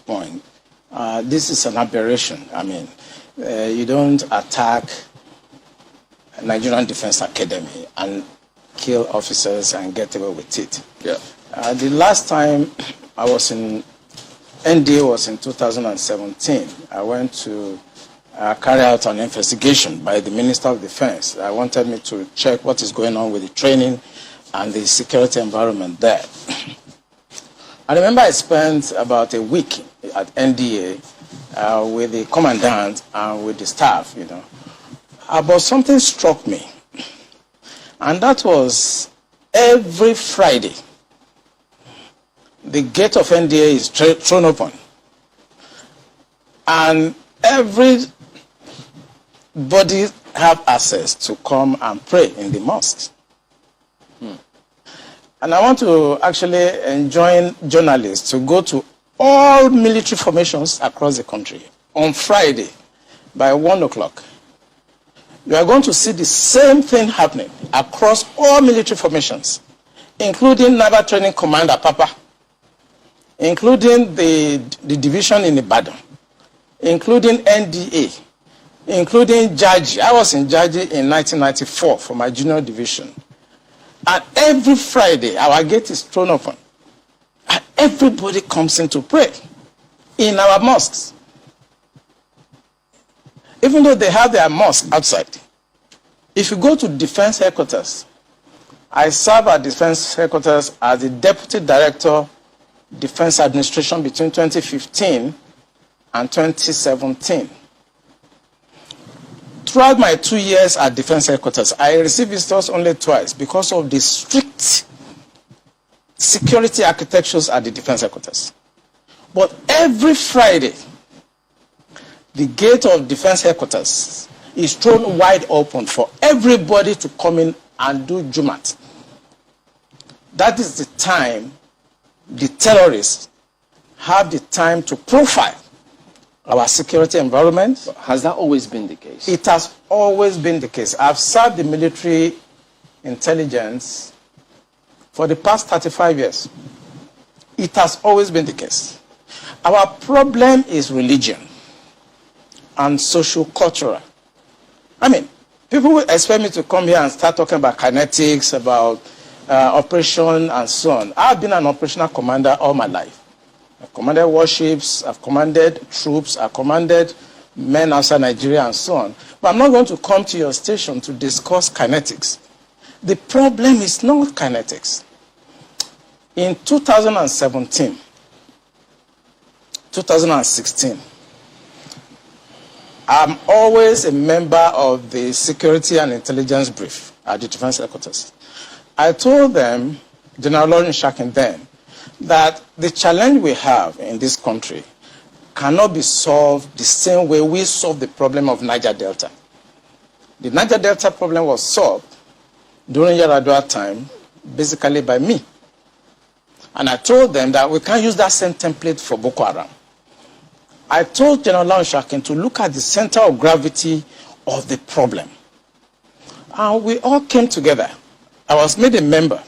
point, this is an aberration. I mean, you don't attack Nigerian Defense Academy and kill officers and get away with it. Yeah. The last time I was in NDA was in 2017. I went to carry out an investigation by the Minister of Defense. I wanted me to check what is going on with the training and the security environment there. I remember I spent about a week at NDA with the commandant and with the staff, you know. But something struck me, and that was every Friday, the gate of NDA is thrown open, and everybody have access to come and pray in the mosques. And I want to actually enjoin journalists to go to all military formations across the country on Friday by 1 o'clock. You are going to see the same thing happening across all military formations, including Naval Training Command Apapa, including the division in Ibadan, including NDA, including Jaji. I was in Jaji in 1994 for my junior division. And every Friday, our gate is thrown open. And everybody comes in to pray in our mosques. Even though they have their mosque outside. If you go to Defense Headquarters, I serve at Defense Headquarters as the Deputy Director, Defense Administration between 2015 and 2017. Throughout my 2 years at Defense Headquarters, I received visitors only twice because of the strict security architectures at the Defense Headquarters. But every Friday, the gate of Defense Headquarters is thrown wide open for everybody to come in and do Jumat. That is the time the terrorists have the time to profile our security environment. Has that always been the case? It has always been the case. I've served the military intelligence for the past 35 years. It has always been the case. Our problem is religion and social-cultural. I mean, people will expect me to come here and start talking about kinetics, about operation and so on. I've been an operational commander all my life. I've commanded warships, I've commanded troops, I've commanded men outside Nigeria and so on. But I'm not going to come to your station to discuss kinetics. The problem is not kinetics. In 2017, 2016, I'm always a member of the Security and Intelligence Brief at the Defense Headquarters. I told them, General Lawrence Shakin then, that the challenge we have in this country cannot be solved the same way we solved the problem of Niger Delta. The Niger Delta problem was solved during Yaradua time, basically by me. And I told them that we can't use that same template for Boko Haram. I told General Lawrence Shakin to look at the center of gravity of the problem. And we all came together. I was made a member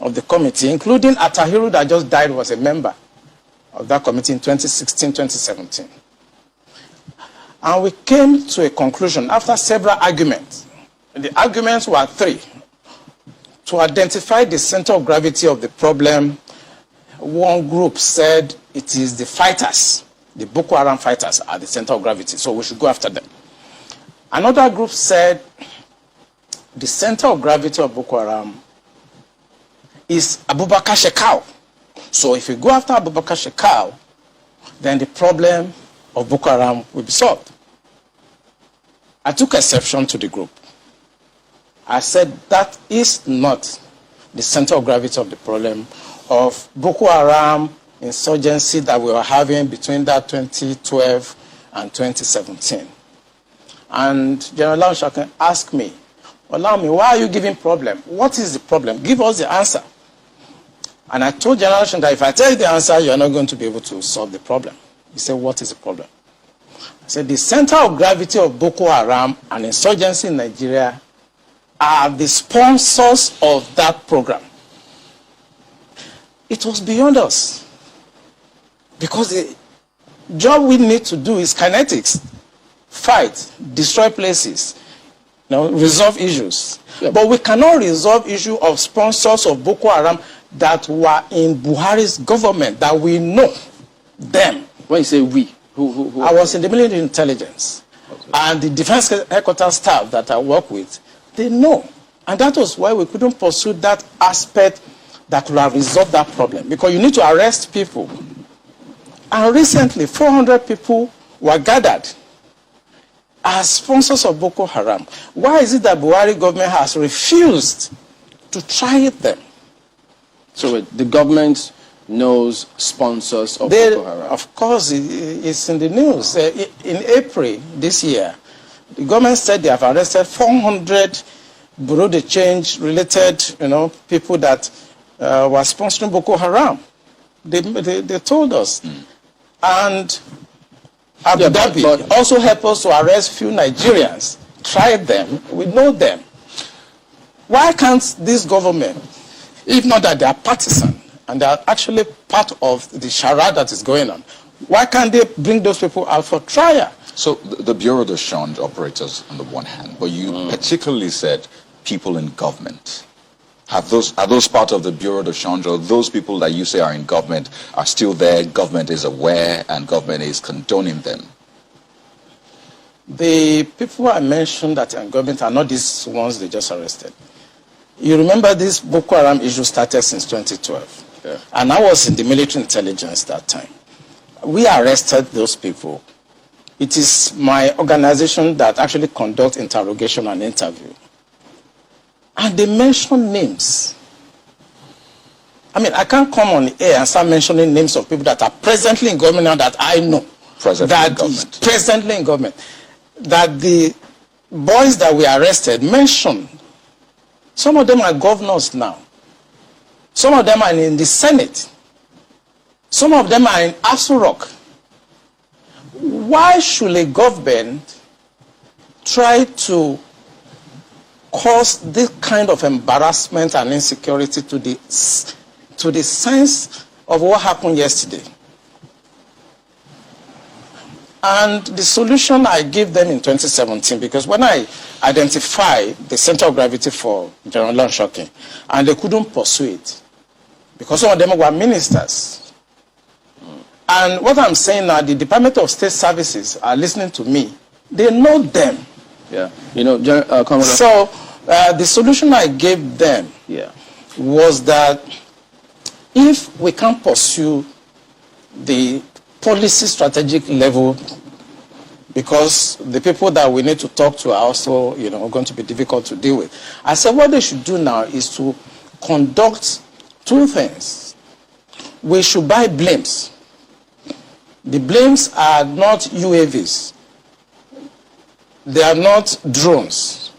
of the committee, including Atahiru that just died was a member of that committee in 2016, 2017. And we came to a conclusion after several arguments. The arguments were three. To identify the center of gravity of the problem, one group said it is the fighters, the Boko Haram fighters are the center of gravity, so we should go after them. Another group said the center of gravity of Boko Haram is Abubakar Shekau. So if we go after Abubakar Shekau, then the problem of Boko Haram will be solved. I took exception to the group. I said that is not the center of gravity of the problem of Boko Haram insurgency that we were having between that 2012 and 2017. And General Lawrence Shakin asked me, allow me, why are you giving problem? What is the problem? Give us the answer. And I told General Shakin that if I tell you the answer, you are not going to be able to solve the problem. He said, what is the problem? I said, the center of gravity of Boko Haram and insurgency in Nigeria are the sponsors of that program. It was beyond us. Because job we need to do is kinetics. Fight, destroy places, resolve issues. Yeah. But we cannot resolve issue of sponsors of Boko Haram that were in Buhari's government, that we know them. When you say we, who I was in the military intelligence. Okay. And the defense headquarters staff that I work with, they know. And that was why we couldn't pursue that aspect that could have resolved that problem. Because you need to arrest people. And recently, 400 people were gathered as sponsors of Boko Haram. Why is it that Buhari government has refused to try them? So the government knows sponsors of Boko Haram? Of course, it's in the news. In April this year, the government said they have arrested 400 Bureau de Change related, people that were sponsoring Boko Haram. They told us. And Abu Dhabi also helped us to arrest few Nigerians. Tried them. We know them. Why can't this government, if not that they are partisan and they are actually part of the charade that is going on, why can't they bring those people out for trial? So the Bureau de Change operators on the one hand, but you particularly said people in government. Are those part of the Bureau de Change, or those people that you say are in government are still there, government is aware, and government is condoning them? The people I mentioned that are in government are not these ones they just arrested. You remember this Boko Haram issue started since 2012. Yeah. And I was in the military intelligence that time. We arrested those people. It is my organization that actually conducts interrogation and interview. And they mention names. I mean, I can't come on air and start mentioning names of people that are presently in government now that I know. Presently in government. That the boys that we arrested mentioned. Some of them are governors now. Some of them are in the Senate. Some of them are in Aso Rock. Why should a government try to cause this kind of embarrassment and insecurity to the sense of what happened yesterday? And the solution I gave them in 2017, because when I identified the center of gravity for General Shocking, and they couldn't pursue it, because some of them were ministers. And what I'm saying now, the Department of State Services are listening to me. They know them. Yeah. So the solution I gave them was that if we can't pursue the policy strategic level, because the people that we need to talk to are also, going to be difficult to deal with. I said what they should do now is to conduct two things. We should buy blimps. The blimps are not UAVs. They are not drones.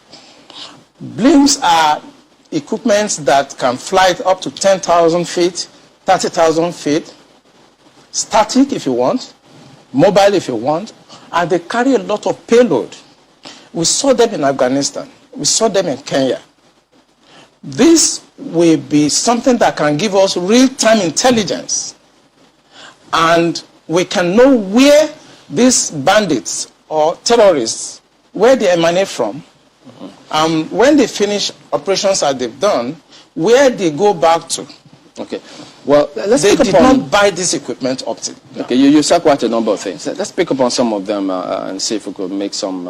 Blimps are equipment that can fly up to 10,000 feet, 30,000 feet, static if you want, mobile if you want, and they carry a lot of payload. We saw them in Afghanistan. We saw them in Kenya. This will be something that can give us real-time intelligence, and we can know where these bandits or terrorists, where they emanate from, when they finish operations that they've done, where they go back to. Okay. Well, they did not buy this equipment up to. Okay, you said quite a number of things. Let's pick up on some of them and see if we could make some,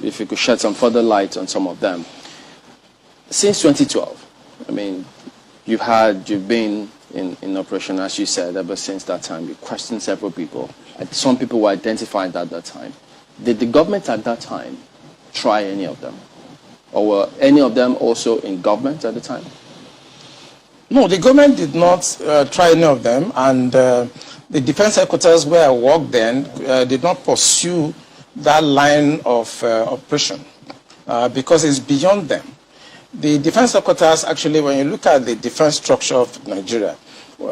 if we could shed some further light on some of them. Since 2012, I mean, you've been in operation, as you said, ever since that time. You questioned several people. Some people were identified at that time. Did the government at that time try any of them? Or were any of them also in government at the time? No, the government did not try any of them, and the defense headquarters where I worked then did not pursue that line of operation because it's beyond them. The defense headquarters, actually, when you look at the defense structure of Nigeria,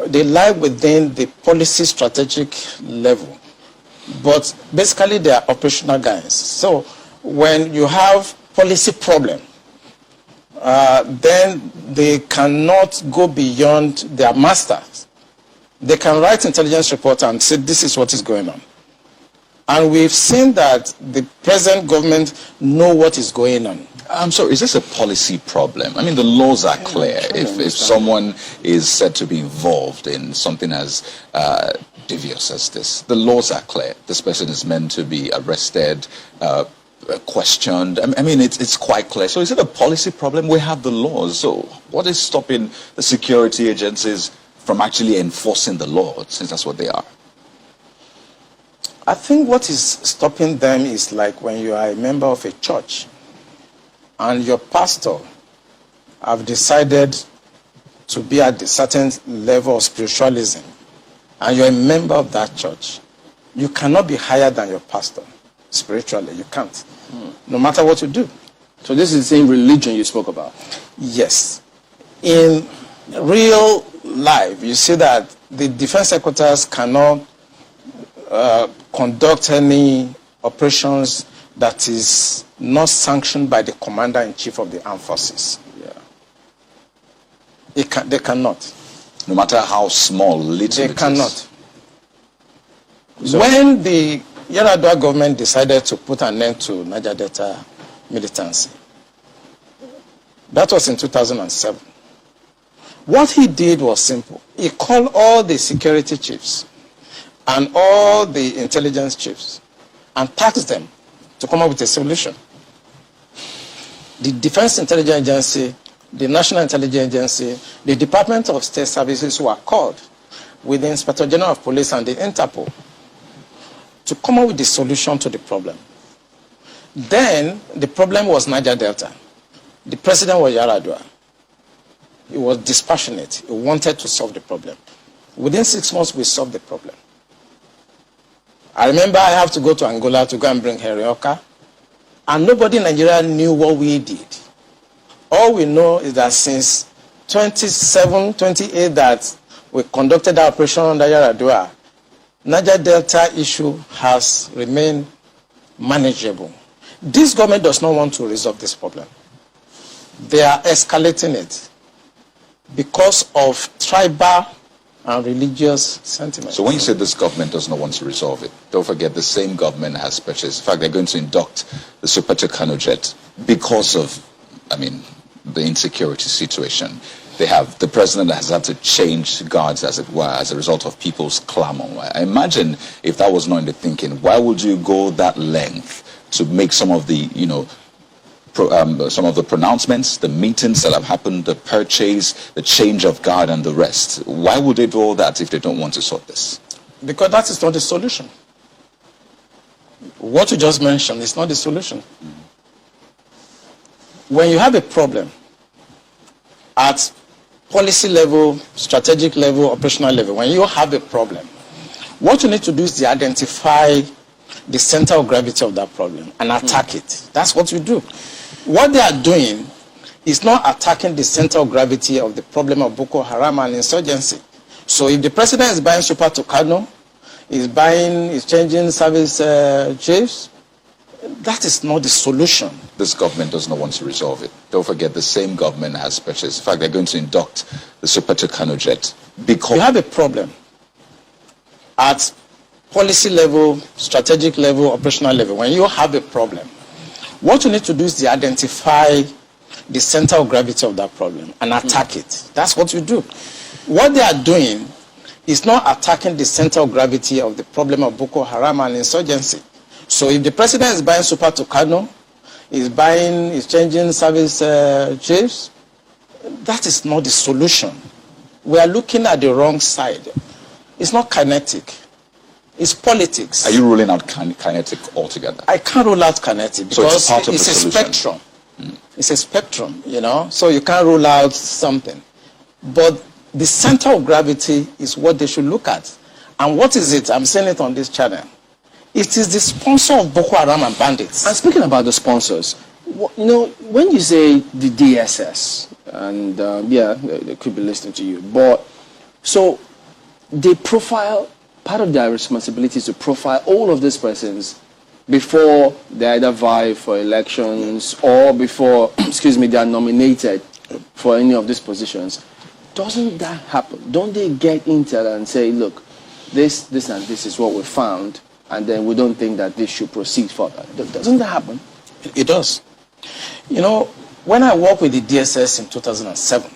they lie within the policy strategic level, but basically they are operational guys. So when you have policy problem, then they cannot go beyond their masters. They can write intelligence report and say this is what is going on. And we've seen that the present government know what is going on. I'm sorry, is this a policy problem? I mean, the laws are clear. If someone is said to be involved in something as devious as this, the laws are clear. This person is meant to be arrested, questioned. I mean, it's quite clear. So is it a policy problem? We have the laws. So what is stopping the security agencies from actually enforcing the law, since that's what they are? I think what is stopping them is like when you are a member of a church and your pastor have decided to be at a certain level of spiritualism and you're a member of that church, you cannot be higher than your pastor spiritually. You can't, no matter what you do. So this is the same religion you spoke about? Yes. In real life, you see that the defense secretaries cannot conduct any operations that is not sanctioned by the commander-in-chief of the armed forces. Yeah. They cannot. No matter how small, little they cannot. So when the Yar'Adua government decided to put an end to Niger Delta militancy, that was in 2007. What he did was simple. He called all the security chiefs and all the intelligence chiefs and tasked them to come up with a solution. The Defense Intelligence Agency, the National Intelligence Agency, the Department of State Services were called with the Inspector General of Police and the Interpol to come up with the solution to the problem. Then the problem was Niger Delta. The president was Yar'Adua. He was dispassionate. He wanted to solve the problem. Within 6 months, we solved the problem. I remember I have to go to Angola to go and bring Herioka, and nobody in Nigeria knew what we did. All we know is that since 27, 28 that we conducted our operation under Yar'Adua, Niger Delta issue has remained manageable. This government does not want to resolve this problem. They are escalating it because of tribal and religious sentiments. So when you say this government does not want to resolve it, don't forget the same government has purchased. In fact, they're going to induct the Super Tucano jet because of, the insecurity situation. They have, the president has had to change guards, as it were, as a result of people's clamor. I imagine if that was not in the thinking, why would you go that length to make some of the, some of the pronouncements, the meetings that have happened, the purchase, the change of guard and the rest? Why would they do all that if they don't want to sort this? Because that is not the solution. What you just mentioned is not the solution. When you have a problem at policy level, strategic level, operational level, when you have a problem, what you need to do is to identify the center of gravity of that problem and attack it. That's what you do. What they are doing is not attacking the center of gravity of the problem of Boko Haram and insurgency. So if the president is buying Super Tucano, is changing service chiefs, that is not the solution. This government does not want to resolve it. Don't forget the same government has purchased. In fact, they're going to induct the Super Tucano jet because you have a problem at policy level, strategic level, operational level. When you have a problem, what you need to do is to identify the center of gravity of that problem and attack it. That's what you do. What they are doing is not attacking the center of gravity of the problem of Boko Haram and insurgency. So if the president is buying Super Tucano, is changing service chiefs, that is not the solution. We are looking at the wrong side. It's not kinetic. It's politics. Are you ruling out kinetic altogether? I can't rule out kinetic because so it's a spectrum. It's a spectrum, so you can't rule out something. But the center of gravity is what they should look at. And what is it? I'm saying it on this channel. It is the sponsor of Boko Haram and bandits. And speaking about the sponsors, when you say the DSS, and they could be listening to you, but so they profile, part of their responsibility is to profile all of these persons before they either vie for elections or before, they are nominated for any of these positions. Doesn't that happen? Don't they get into it and say, look, this and this is what we found, and then we don't think that this should proceed further? Doesn't that happen? It does. You know, when I worked with the DSS in 2007,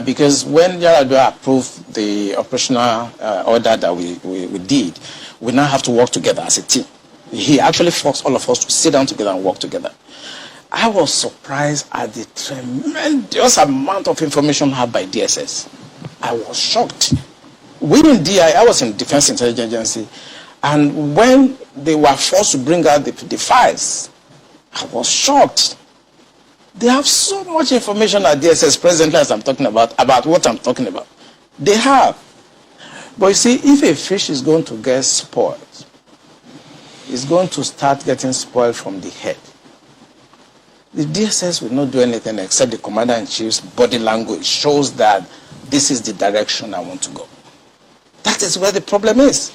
because when Yar'Adua approved the operational order that we did, we now have to work together as a team. He actually forced all of us to sit down together and work together. I was surprised at the tremendous amount of information had by DSS. I was shocked. We in DI, I was in Defense Intelligence Agency, and when they were forced to bring out the files, I was shocked. They have so much information at DSS presently as I'm talking about what I'm talking about. They have. But you see, if a fish is going to get spoiled, it's going to start getting spoiled from the head. The DSS will not do anything except the Commander-in-Chief's body language shows that this is the direction I want to go. That is where the problem is.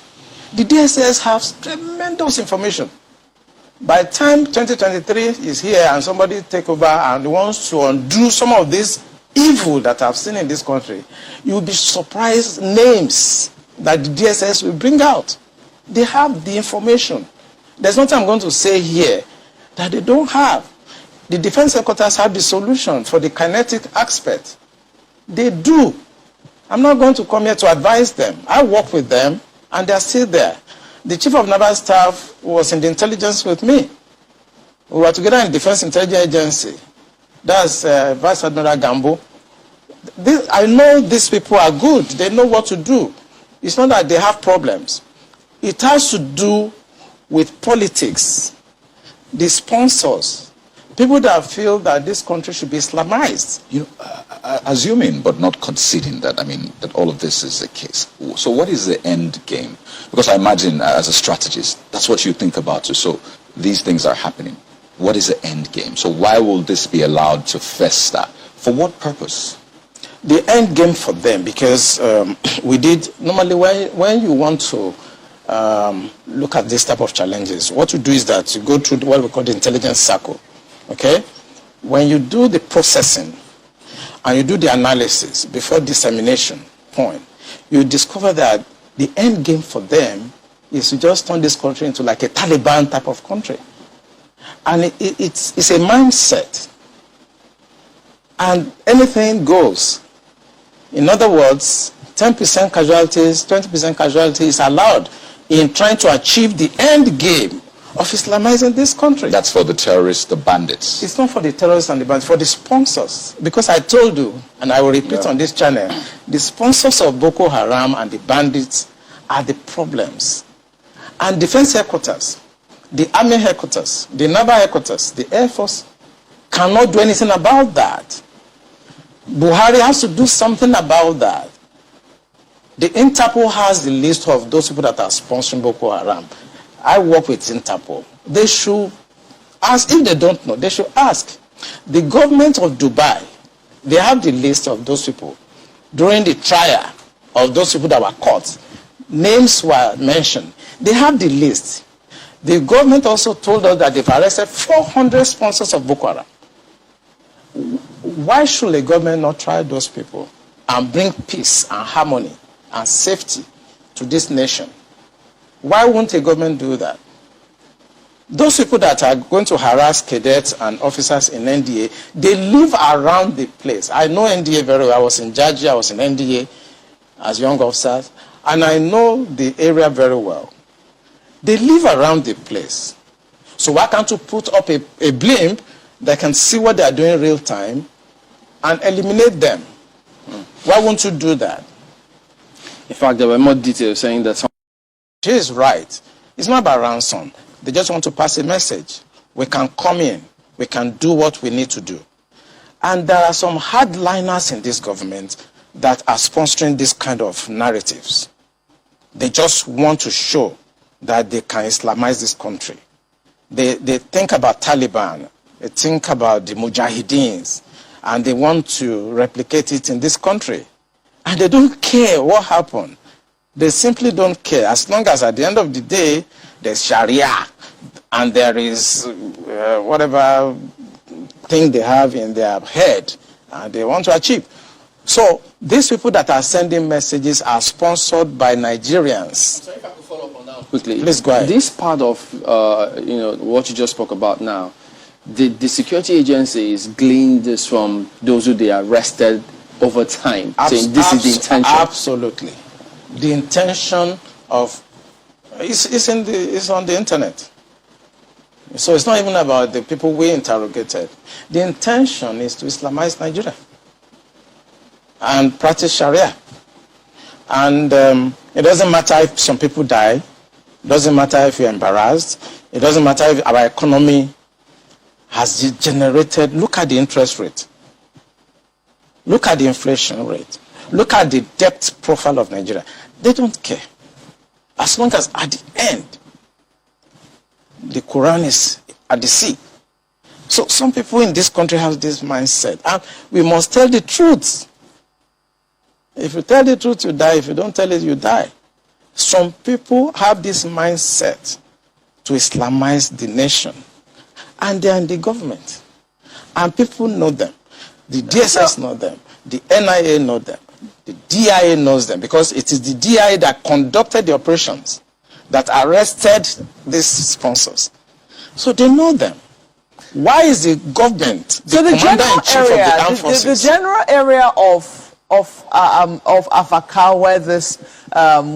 The DSS has tremendous information. By the time 2023 is here and somebody take over and wants to undo some of this evil that I've seen in this country, you will be surprised names that the DSS will bring out. They have the information. There's nothing I'm going to say here that they don't have. The defense headquarters have the solution for the kinetic aspect. They do. I'm not going to come here to advise them. I work with them, and they're still there. The chief of naval staff was in the intelligence with me. We were together in Defense Intelligence Agency. That's Vice Admiral Gambo. I know these people are good. They know what to do. It's not that they have problems. It has to do with politics, the sponsors, people that feel that this country should be Islamized. You know, assuming but not conceding that, I mean, that all of this is the case. So what is the end game? Because I imagine as a strategist, that's what you think about too. So these things are happening. What is the end game? So why will this be allowed to fester? For what purpose? The end game for them, because we did, normally when you want to look at this type of challenges, what you do is that you go through what we call the intelligence circle. Okay? When you do the processing and you do the analysis before dissemination point, you discover that the end game for them is to just turn this country into like a Taliban type of country. And it's a mindset. And anything goes. In other words, 10% casualties, 20% casualties is allowed in trying to achieve the end game of Islamizing this country. That's for the terrorists, the bandits. It's not for the terrorists and the bandits, for the sponsors. Because I told you, and I will repeat on this channel, the sponsors of Boko Haram and the bandits are the problems. And defense headquarters, the army headquarters, the naval headquarters, the air force cannot do anything about that. Buhari has to do something about that. The Interpol has the list of those people that are sponsoring Boko Haram. I work with Interpol. They should ask. If they don't know, they should ask. The government of Dubai, they have the list of those people. During the trial of those people that were caught, names were mentioned. They have the list. The government also told us that they've arrested 400 sponsors of Boko Haram. Why should the government not try those people and bring peace and harmony and safety to this nation? Why won't a government do that? Those people that are going to harass cadets and officers in NDA, they live around the place. I know NDA very well. I was in Georgia, I was in NDA as young officers, and I know the area very well. They live around the place. So why can't you put up a blimp that can see what they are doing in real time and eliminate them? Why won't you do that? In fact, there were more details saying that She is right. It's not about ransom. They just want to pass a message. We can come in. We can do what we need to do. And there are some hardliners in this government that are sponsoring this kind of narratives. They just want to show that they can Islamize this country. They think about Taliban. They think about the Mujahideens. And they want to replicate it in this country. And they don't care what happened. They simply don't care. As long as at the end of the day, there's Sharia and there is whatever thing they have in their head and they want to achieve. So these people that are sending messages are sponsored by Nigerians. So if I could follow up on that quickly. Please go ahead. This part of what you just spoke about now, the security agencies gleaned this from those who they arrested over time, saying this is the intention. Absolutely. The intention of it's on the internet. So it's not even about the people we interrogated. The intention is to Islamize Nigeria and practice Sharia. And it doesn't matter if some people die. It doesn't matter if you're embarrassed. It doesn't matter if our economy has degenerated. Look at the interest rate. Look at the inflation rate. Look at the debt profile of Nigeria. They don't care. As long as at the end, the Quran is at the sea. So some people in this country have this mindset. And we must tell the truth. If you tell the truth, you die. If you don't tell it, you die. Some people have this mindset to Islamize the nation. And they are in the government. And people know them. The DSS know them. The NIA know them. The DIA knows them. Because it is the DIA that conducted the operations, that arrested these sponsors. So they know them. Why is the government, the commander-in-chief of the armed forces? The general area of Afaka, where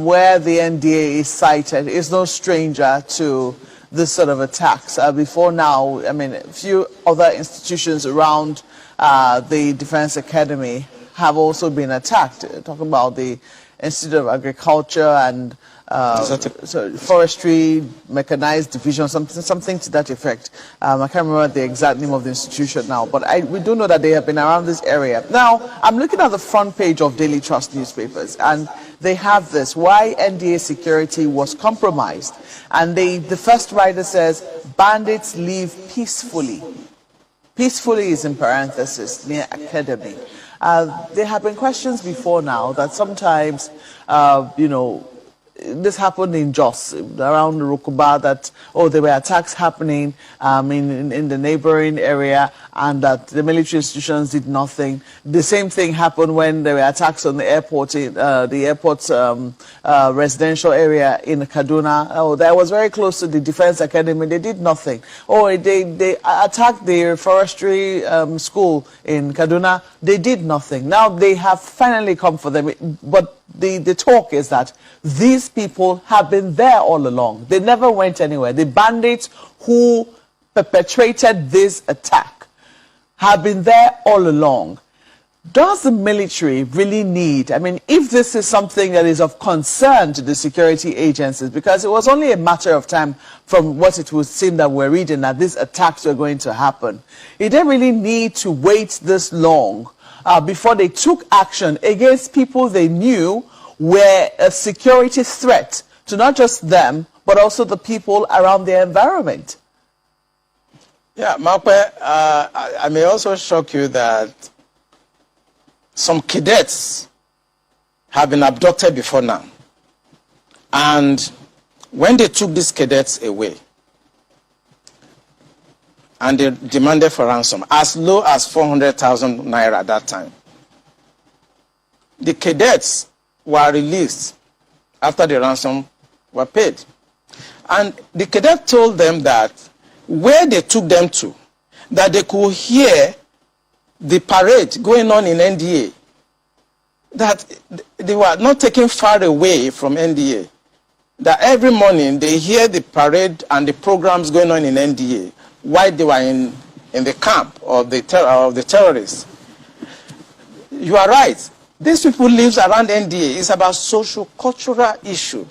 where the NDA is cited, is no stranger to this sort of attacks. Before now, I mean, a few other institutions around the Defense Academy have also been attacked. Talking about the Institute of Agriculture and Forestry, Mechanized Division, something to that effect. I can't remember the exact name of the institution now, but we do know that they have been around this area. Now, I'm looking at the front page of Daily Trust newspapers, and they have this: why NDA security was compromised. And the first writer says, bandits leave peacefully. Peacefully is in parenthesis, near Academy. There have been questions before now that sometimes, this happened in Jos, around Rukuba, that, there were attacks happening in the neighboring area, and that the military institutions did nothing. The same thing happened when there were attacks on the airport, the airport's residential area in Kaduna. That was very close to the Defense Academy. They did nothing. They attacked the forestry school in Kaduna. They did nothing. Now they have finally come for them. But the talk is that these people have been there all along. They never went anywhere. The bandits who perpetrated this attack have been there all along. Does the military really need, if this is something that is of concern to the security agencies, because it was only a matter of time from what it would seem that we're reading that these attacks were going to happen, did they really need to wait this long before they took action against people they knew were a security threat to not just them, but also the people around their environment? Yeah, Makwe, I may also shock you that some cadets have been abducted before now. And when they took these cadets away, and they demanded for ransom, as low as 400,000 naira at that time, the cadets were released after the ransom were paid. And the cadet told them that where they took them to, that they could hear the parade going on in NDA, that they were not taken far away from NDA, that every morning they hear the parade and the programs going on in NDA while they were in the camp of the terrorists. You are right. These people live around NDA. It's about social-cultural issue.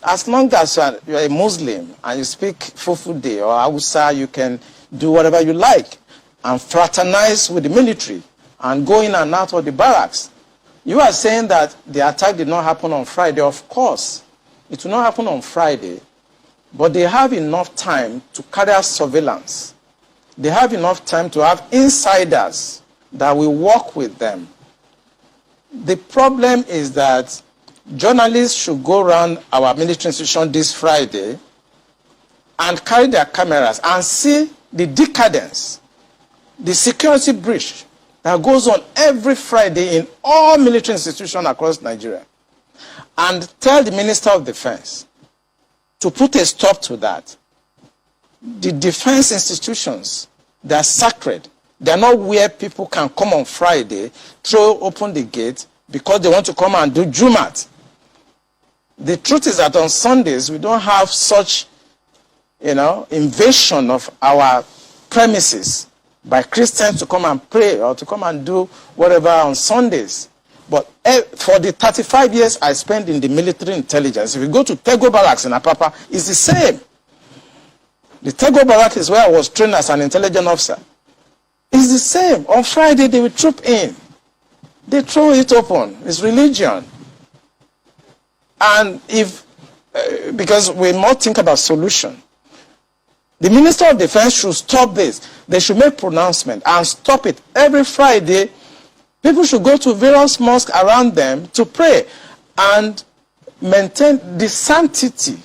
As long as you're a Muslim and you speak Fufude or Hausa, you can do whatever you like and fraternize with the military and go in and out of the barracks. You are saying that the attack did not happen on Friday. Of course, it will not happen on Friday, but they have enough time to carry out surveillance. They have enough time to have insiders that will work with them. The problem is that journalists should go around our military institution this Friday and carry their cameras and see the decadence, the security breach that goes on every Friday in all military institutions across Nigeria, and tell the Minister of Defense to put a stop to that. The defense institutions, they are sacred. They are not where people can come on Friday, throw open the gate because they want to come and do Jumat. The truth is that on Sundays, we don't have such, invasion of our premises by Christians to come and pray or to come and do whatever on Sundays. But for the 35 years I spent in the military intelligence, if you go to Tego Barracks in Apapa, it's the same. The Tego Barracks is where I was trained as an intelligence officer. It's the same. On Friday, they will troop in. They throw it open. It's religion. And because we must think about solution, the Minister of Defense should stop this. They should make pronouncement and stop it. Every Friday, people should go to various mosques around them to pray and maintain the sanctity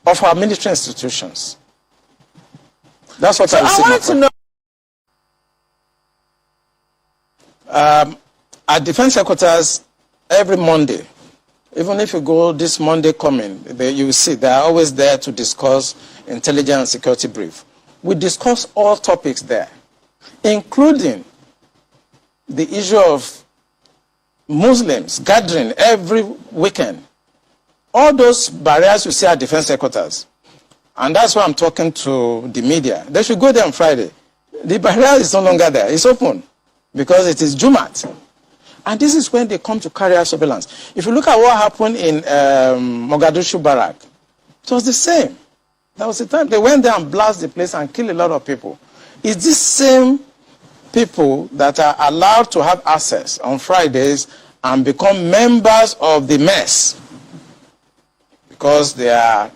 of our military institutions. That's what I wanted to know. At defense headquarters, every Monday, even if you go this Monday coming, you will see they are always there to discuss intelligence and security brief. We discuss all topics there, including the issue of Muslims gathering every weekend. All those barriers you see at defense headquarters. And that's why I'm talking to the media. They should go there on Friday. The barrier is no longer there. It's open because it is Jumat. And this is when they come to carry out surveillance. If you look at what happened in Mogadishu Barrack, it was the same. That was the time they went there and blasted the place and killed a lot of people. It's these same people that are allowed to have access on Fridays and become members of the mess because they are,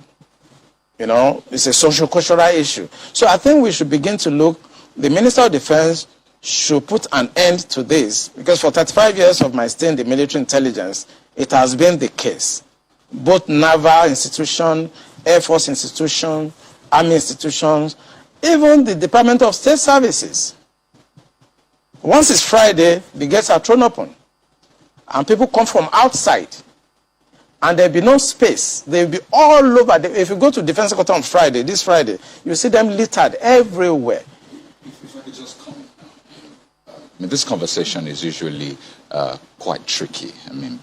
it's a social-cultural issue. So I think we should begin to look, the Minister of Defense should put an end to this, because for 35 years of my stay in the military intelligence, it has been the case. Both naval institutions, Air Force institutions, Army institutions, even the Department of State Services. Once it's Friday, the gates are thrown open, and people come from outside, and there'll be no space. They'll be all over. If you go to Defense Headquarters on Friday, this Friday, you see them littered everywhere. If I could just comment. This conversation is usually quite tricky.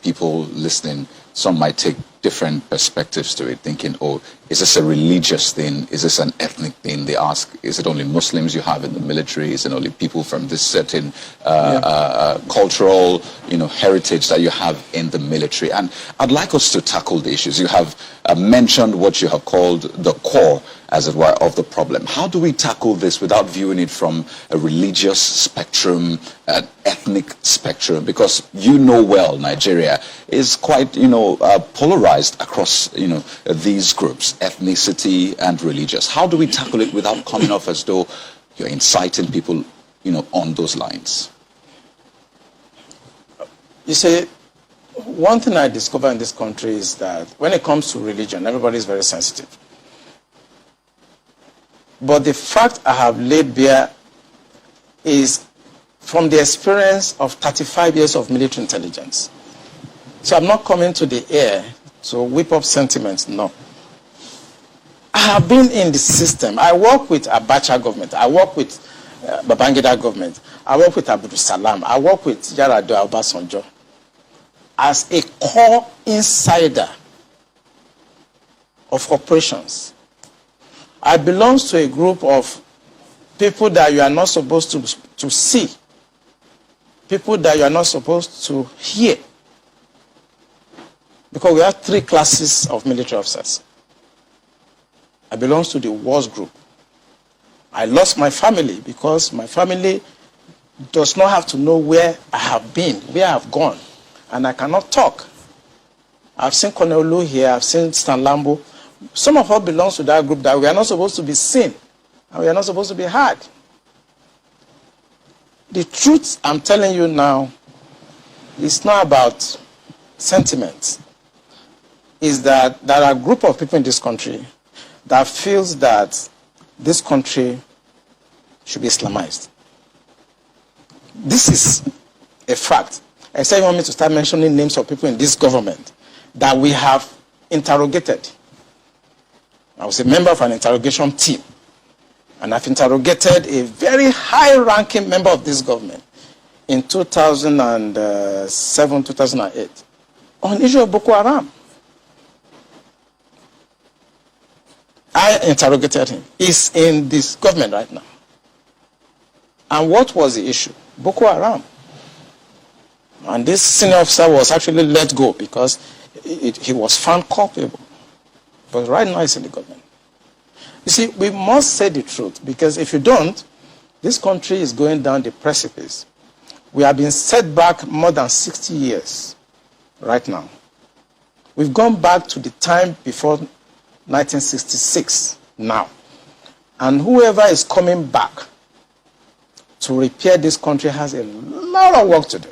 People listening, some might take different perspectives to it, thinking, oh, is this a religious thing? Is this an ethnic thing? They ask, is it only Muslims you have in the military? Is it only people from this certain cultural, heritage that you have in the military? And I'd like us to tackle the issues. You have mentioned what you have called the core, as it were, of the problem. How do we tackle this without viewing it from a religious spectrum, an ethnic spectrum? Because well, Nigeria is quite, polarized across, these groups, ethnicity and religious. How do we tackle it without coming off as though you're inciting people, on those lines? You see, one thing I discovered in this country is that when it comes to religion, everybody is very sensitive. But the fact I have laid bare is from the experience of 35 years of military intelligence. So I'm not coming to the air to whip up sentiments, no. I have been in the system. I work with Abacha government. I work with Babangida government. I work with Abdul Salam. I work with Yar'Adua Obasanjo. As a core insider of operations, I belong to a group of people that you are not supposed to see, people that you are not supposed to hear. Because we have 3 classes of military officers. I belong to the wars group. I lost my family because my family does not have to know where I have been, where I have gone, and I cannot talk. I've seen Colonel Lu here, I've seen Stan Lambo. Some of us belong to that group that we are not supposed to be seen, and we are not supposed to be heard. The truth I'm telling you now is not about sentiments. Is that there are a group of people in this country that feels that this country should be Islamized. This is a fact. I say you want me to start mentioning names of people in this government that we have interrogated. I was a member of an interrogation team, and I've interrogated a very high-ranking member of this government in 2007, 2008 on the issue of Boko Haram. I interrogated him. He's in this government right now. And what was the issue? Boko Haram. And this senior officer was actually let go because he was found culpable. But right now he's in the government. You see, we must say the truth, because if you don't, this country is going down the precipice. We have been set back more than 60 years right now. We've gone back to the time before 1966 now. And whoever is coming back to repair this country has a lot of work to do.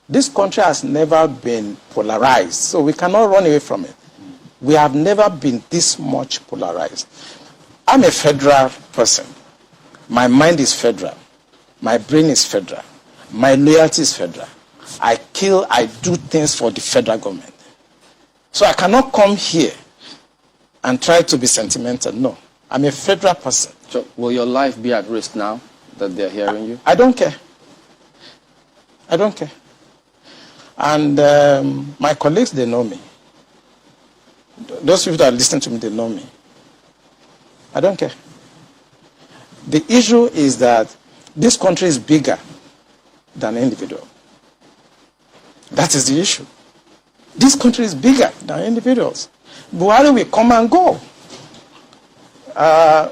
This country has never been polarized, so we cannot run away from it. We have never been this much polarized. I'm a federal person. My mind is federal. My brain is federal. My loyalty is federal. I do things for the federal government. So I cannot come here and try to be sentimental. No, I'm a federal person. So will your life be at risk now that they're hearing you? I don't care. I don't care. And my colleagues, they know me. Those people that listen to me, they know me. I don't care. The issue is that this country is bigger than an individual. That is the issue. This country is bigger than individuals. Buhari will come and go.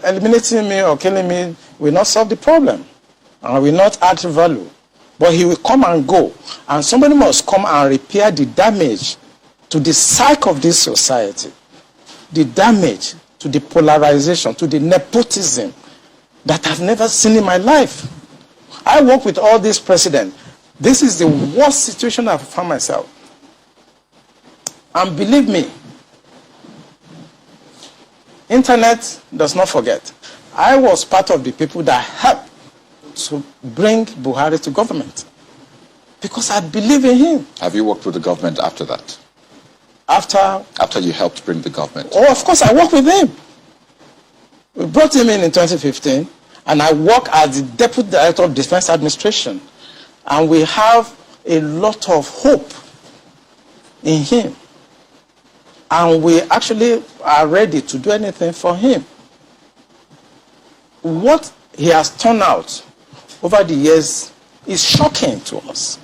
Eliminating me or killing me will not solve the problem and will not add value. But he will come and go. And somebody must come and repair the damage to the psyche of this society, the damage to the polarization, to the nepotism that I've never seen in my life. I work with all these presidents. This is the worst situation I've found myself. And believe me, internet does not forget. I was part of the people that helped to bring Buhari to government because I believe in him. Have you worked with the government after that? After you helped bring the government? Oh, of course, I worked with him. We brought him in 2015, and I work as the Deputy Director of Defense Administration. And we have a lot of hope in him. And we actually are ready to do anything for him. What he has turned out over the years is shocking to us.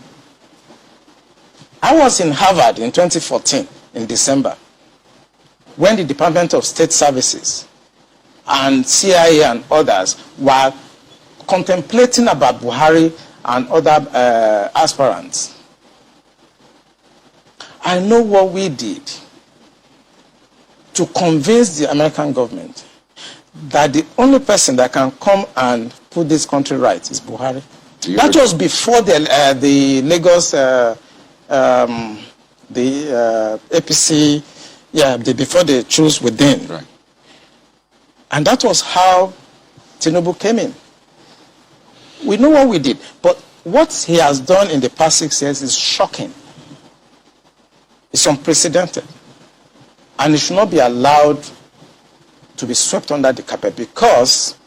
I was in Harvard in 2014, in December, when the Department of State Services and CIA and others were contemplating about Buhari and other aspirants. I know what we did to convince the American government that the only person that can come and put this country right is Buhari. That was before the Lagos, APC, before they chose within. Right. And that was how Tinubu came in. We know what we did, but what he has done in the past 6 years is shocking. It's unprecedented. And it should not be allowed to be swept under the carpet because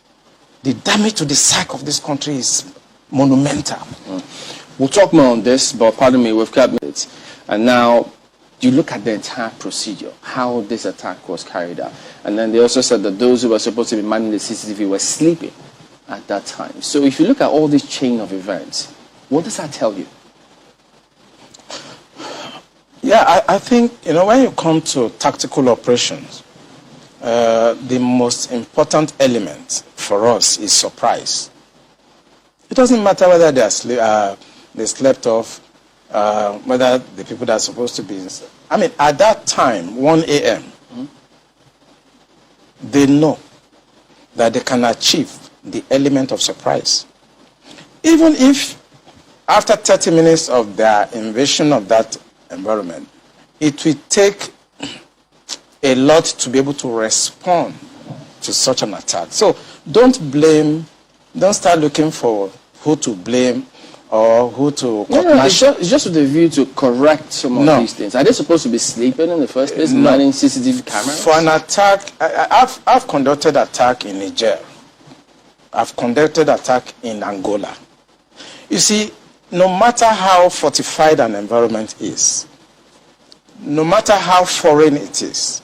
the damage to the psyche of this country is monumental. We'll talk more on this, but pardon me, we've got minutes. And now you look at the entire procedure, how this attack was carried out. And then they also said that those who were supposed to be manning the CCTV were sleeping at that time. So if you look at all this chain of events, what does that tell you? Yeah, I think, when you come to tactical operations, the most important element for us is surprise. It doesn't matter whether they slept off, whether the people that are supposed to be... at that time, 1 a.m., they know that they can achieve the element of surprise. Even if after 30 minutes of their invasion of that environment, it will take a lot to be able to respond to such an attack. So don't start looking for who to blame or who to... No, it's just with the view to correct some of these things. Are they supposed to be sleeping in the first place, manning CCTV cameras? For an attack, I've conducted attack in Niger. I've conducted attack in Angola. You see, no matter how fortified an environment is, no matter how foreign it is,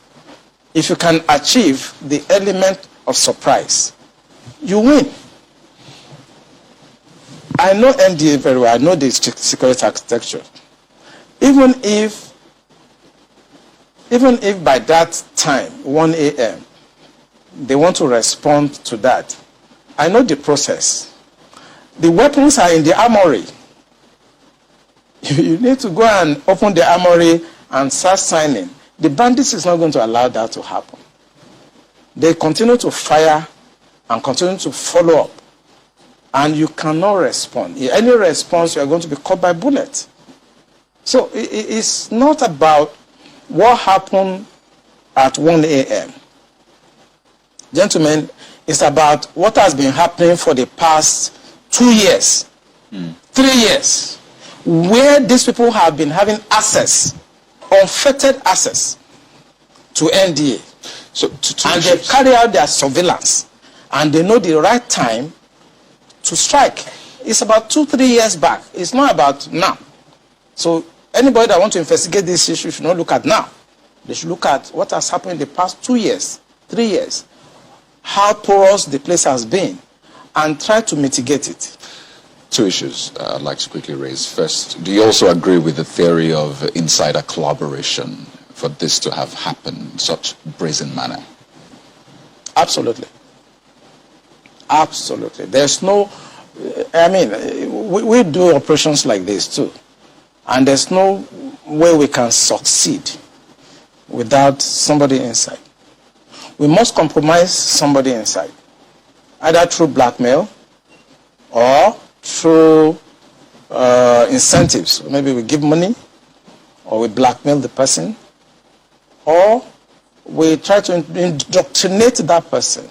if you can achieve the element of surprise, you win. I know NDA very well. I know the security architecture. Even if by that time, 1 a.m., they want to respond to that, I know the process. The weapons are in the armory. You need to go and open the armory and start signing. The bandits is not going to allow that to happen. They continue to fire and continue to follow up. And you cannot respond. In any response, you are going to be caught by bullets. So it's not about what happened at 1 a.m. Gentlemen, it's about what has been happening for the past 2 years, 3 years, where these people have been having access, unfettered access to NDA. So and they carry out their surveillance, and they know the right time to strike. It's about 2-3 years back. It's not about now. So anybody that wants to investigate this issue should not look at now. They should look at what has happened in the past 2 years, 3 years, how porous the place has been, and try to mitigate it. Two issues I'd like to quickly raise. First, do you also agree with the theory of insider collaboration for this to have happened in such brazen manner? Absolutely. Absolutely. There's no, I mean, we do operations like this too. And there's no way we can succeed without somebody inside. We must compromise somebody inside, either through blackmail or through incentives. Maybe we give money, or we blackmail the person, or we try to indoctrinate that person.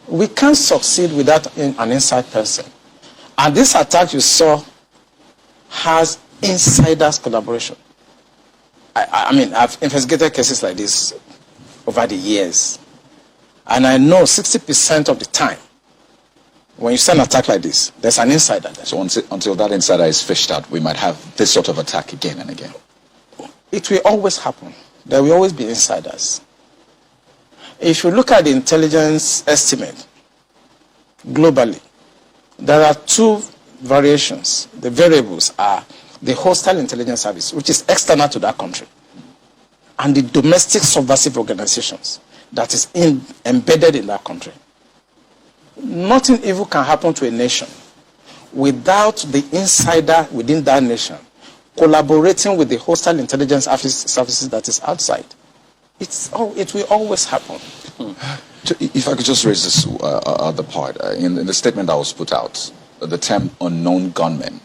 We can't succeed without an inside person. And this attack you saw has insiders collaboration. I mean, I've investigated cases like this over the years. And I know 60% of the time, when you send an attack like this, there's an insider there. So until that insider is fished out, we might have this sort of attack again and again. It will always happen. There will always be insiders. If you look at the intelligence estimate globally, there are two variations. The variables are the hostile intelligence service, which is external to that country, and the domestic subversive organizations that is embedded in that country. Nothing evil can happen to a nation without the insider within that nation collaborating with the hostile intelligence services that is outside. It will always happen. If I could just raise this other part. In the statement that was put out, the term unknown gunmen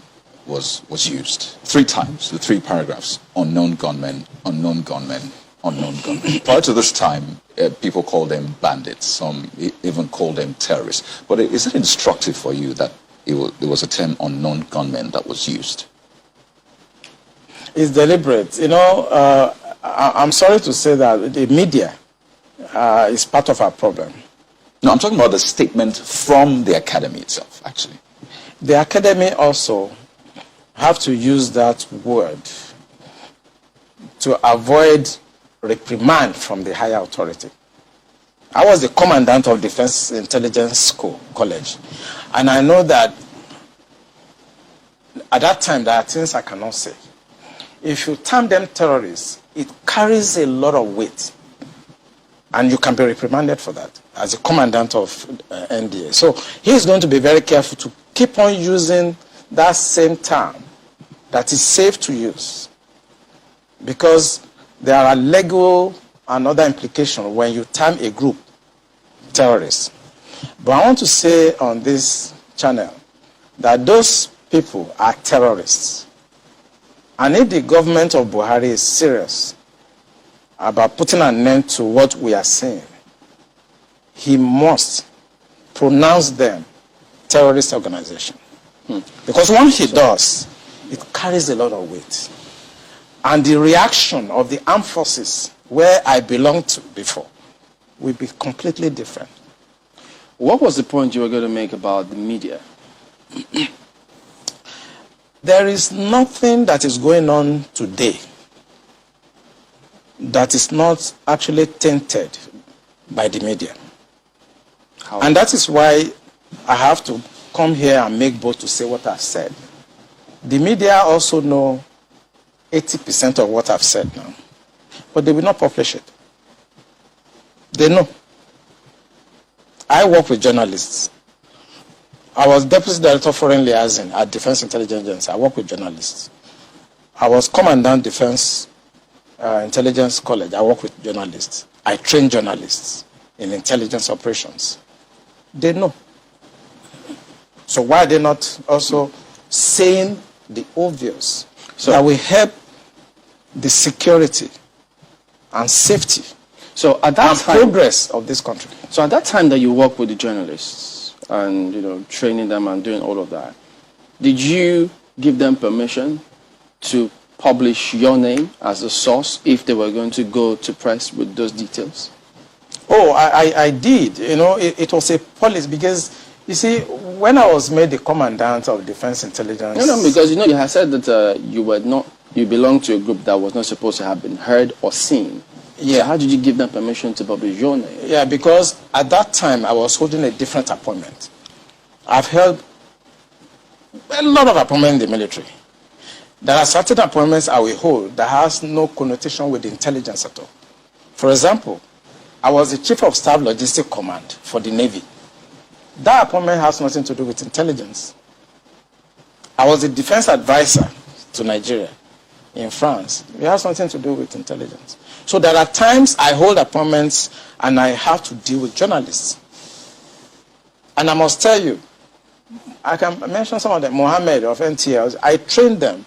was used 3 times, the 3 paragraphs: unknown gunmen, unknown gunmen, unknown gunmen. Prior to this time, people called them bandits, some even called them terrorists. But is it instructive for you that it was a term unknown gunmen that was used? It's deliberate. You know, I'm sorry to say that the media is part of our problem. No, I'm talking about the statement from the academy itself, actually. The academy also have to use that word to avoid reprimand from the higher authority. I was the commandant of Defense Intelligence College, and I know that at that time there are things I cannot say. If you term them terrorists, it carries a lot of weight, and you can be reprimanded for that as a commandant of NDA. So he is going to be very careful to keep on using that same term that is safe to use, because there are legal and other implications when you term a group terrorists. But I want to say on this channel that those people are terrorists. And if the government of Buhari is serious about putting an end to what we are seeing, he must pronounce them terrorist organization. Because once he does, it carries a lot of weight. And the reaction of the armed forces, where I belonged to before, will be completely different. What was the point you were going to make about the media? There is nothing that is going on today that is not actually tainted by the media. How? And that is why I have to come here and make bold to say what I've said. The media also know 80% of what I've said now, but they will not publish it. They know. I work with journalists. I was Deputy Director of Foreign Liaison at Defense Intelligence Agency. I work with journalists. I was Commandant Defense Intelligence College. I work with journalists. I train journalists in intelligence operations. They know. So why are they not also saying the obvious that will help the security and safety at that and time, progress of this country? So at that time that you worked with the journalists and training them and doing all of that, did you give them permission to publish your name as a source if they were going to go to press with those details? Oh, I did. It was a policy because, you see, when I was made the Commandant of Defense Intelligence... No, because you had said that you belonged to a group that was not supposed to have been heard or seen. Yeah. So how did you give them permission to publish your name? Yeah, because at that time I was holding a different appointment. I've held a lot of appointments in the military. There are certain appointments I will hold that has no connotation with intelligence at all. For example, I was the Chief of Staff Logistic Command for the Navy. That appointment has nothing to do with intelligence. I was the defense advisor to Nigeria in France. It has nothing to do with intelligence. So there are times I hold appointments and I have to deal with journalists. And I must tell you, I can mention some of them, Mohammed of NTL, I trained them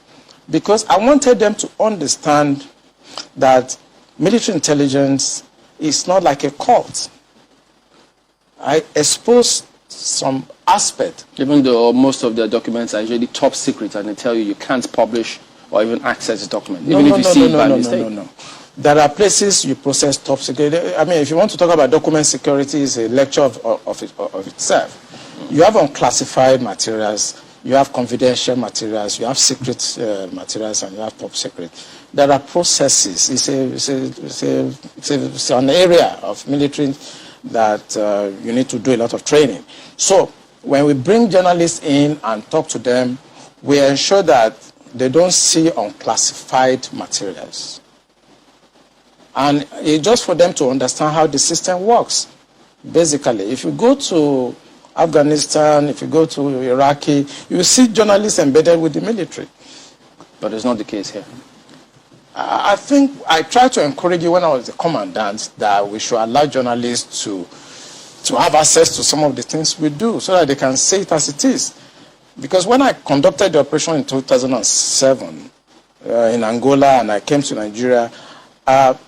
because I wanted them to understand that military intelligence is not like a cult. I exposed some aspect. Even though most of the documents are usually top secret and they tell you can't publish or even access the document, even if you see it by mistake. No. There are places you process top secret. I mean, if you want to talk about document security, it's a lecture of itself. You have unclassified materials, you have confidential materials, you have secret materials, and you have top secret. There are processes. It's an area of military that you need to do a lot of training. So when we bring journalists in and talk to them, we ensure that they don't see unclassified materials. And it's just for them to understand how the system works. Basically, if you go to Afghanistan, if you go to Iraqi, you see journalists embedded with the military. But it's not the case here. I think I tried to encourage you when I was the commandant that we should allow journalists to have access to some of the things we do so that they can say it as it is. Because when I conducted the operation in 2007 in Angola and I came to Nigeria,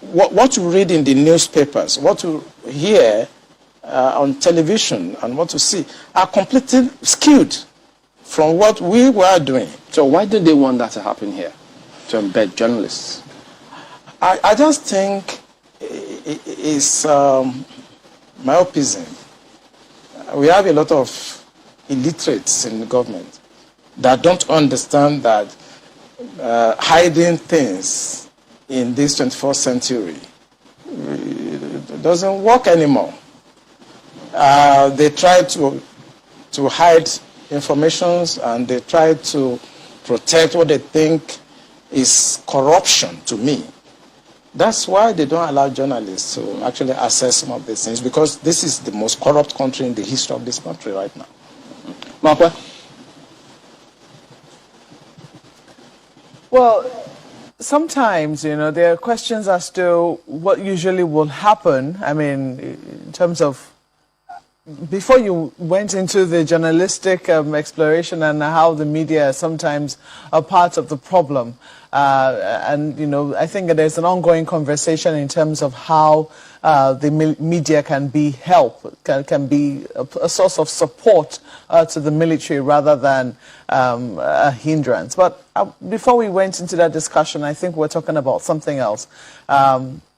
what you read in the newspapers, what you hear on television and what you see are completely skewed from what we were doing. So why did they want that to happen here, to embed journalists? I just think it's myopism. We have a lot of illiterates in the government that don't understand that hiding things in this 21st century doesn't work anymore. They try to hide informations and they try to protect what they think is corruption to me. That's why they don't allow journalists to actually access some of these things, because this is the most corrupt country in the history of this country right now. Markwa? Well, sometimes, there are questions as to what usually will happen. I mean, in terms of, before you went into the journalistic exploration and how the media is sometimes a part of the problem, and you know, I think that there's an ongoing conversation in terms of how the media can be can be a source of support to the military rather than a hindrance. But before we went into that discussion, I think we're talking about something else. And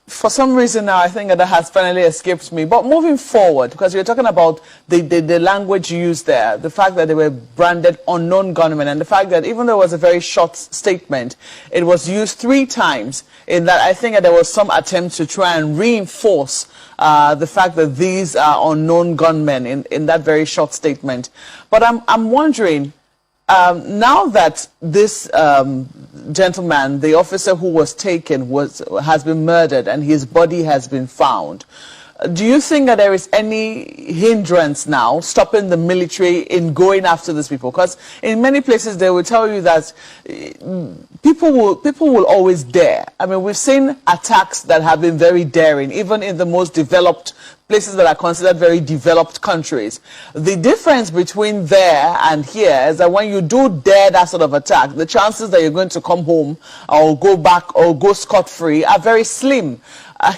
for some reason now, I think that has finally escaped me. But moving forward, because you're talking about the language used there, the fact that they were branded unknown gunmen, and the fact that even though it was a very short statement, it was used 3 times, in that I think that there was some attempt to try and reinforce the fact that these are unknown gunmen in that very short statement. But I'm wondering, now that this gentleman, the officer who was taken, has been murdered and his body has been found, do you think that there is any hindrance now stopping the military in going after these people? Because in many places they will tell you that people will always dare. I mean, we've seen attacks that have been very daring, even in the most developed places that are considered very developed countries. The difference between there and here is that when you do dare that sort of attack, the chances that you're going to come home or go back or go scot-free are very slim.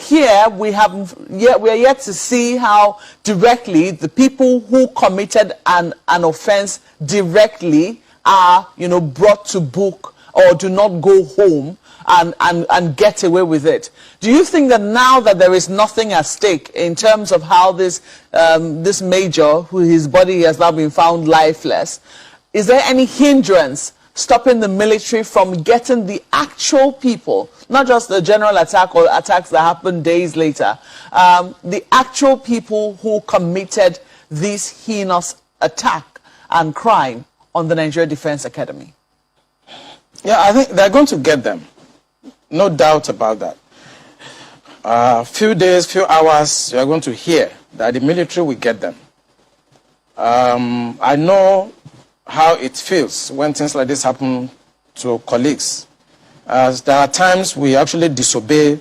Here we are yet to see how directly the people who committed an offense directly are, you know, brought to book or do not go home and get away with it. Do you think that now that there is nothing at stake in terms of how this major, who his body has now been found lifeless, is there any hindrance stopping the military from getting the actual people, not just the general attack or attacks that happened days later, the actual people who committed this heinous attack and crime on the Nigeria Defense Academy? Yeah, I think they're going to get them. No doubt about that. Few days, few hours, you're going to hear that the military will get them. I know how it feels when things like this happen to colleagues. As there are times we actually disobey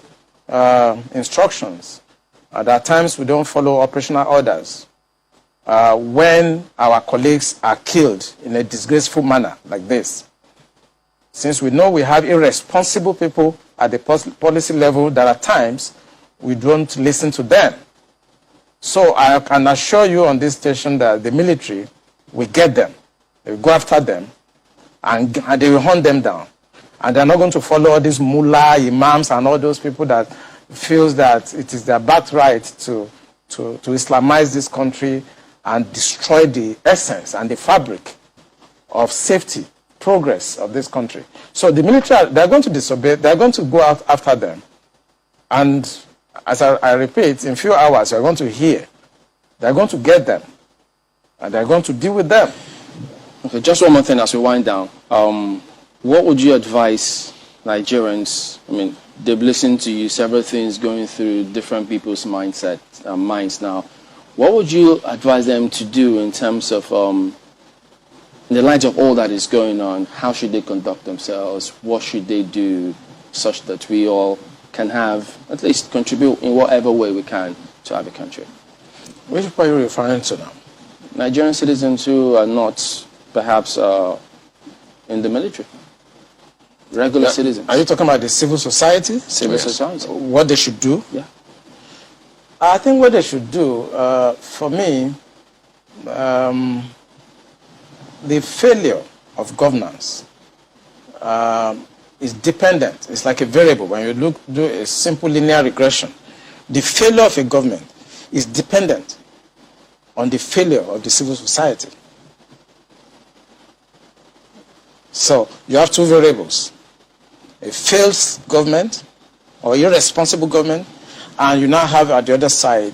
instructions. There are times we don't follow operational orders. When our colleagues are killed in a disgraceful manner like this. Since we know we have irresponsible people at the policy level, there are times we don't listen to them. So I can assure you on this station that the military will get them. They will go after them and they will hunt them down. And they're not going to follow all these mullah, imams and all those people that feels that it is their birthright to Islamize this country and destroy the essence and the fabric of safety, progress of this country. So the military, they're going to disobey, they're going to go out after them. And as I repeat, in a few hours, you're going to hear, they're going to get them. And they're going to deal with them. Okay, just one more thing as we wind down. What would you advise Nigerians? I mean, they've listened to you, several things going through different people's minds now. What would you advise them to do in terms of, in the light of all that is going on, how should they conduct themselves? What should they do such that we all can have, at least contribute in whatever way we can to have a country? Which people are you referring to now? Nigerian citizens who are not perhaps in the military. Regular citizens. Are you talking about the civil society? Civil society. What they should do? Yeah. I think what they should do, for me, the failure of governance is dependent. It's like a variable. When you do a simple linear regression, the failure of a government is dependent on the failure of the civil society. So you have 2 variables. A failed government or irresponsible government, and you now have at the other side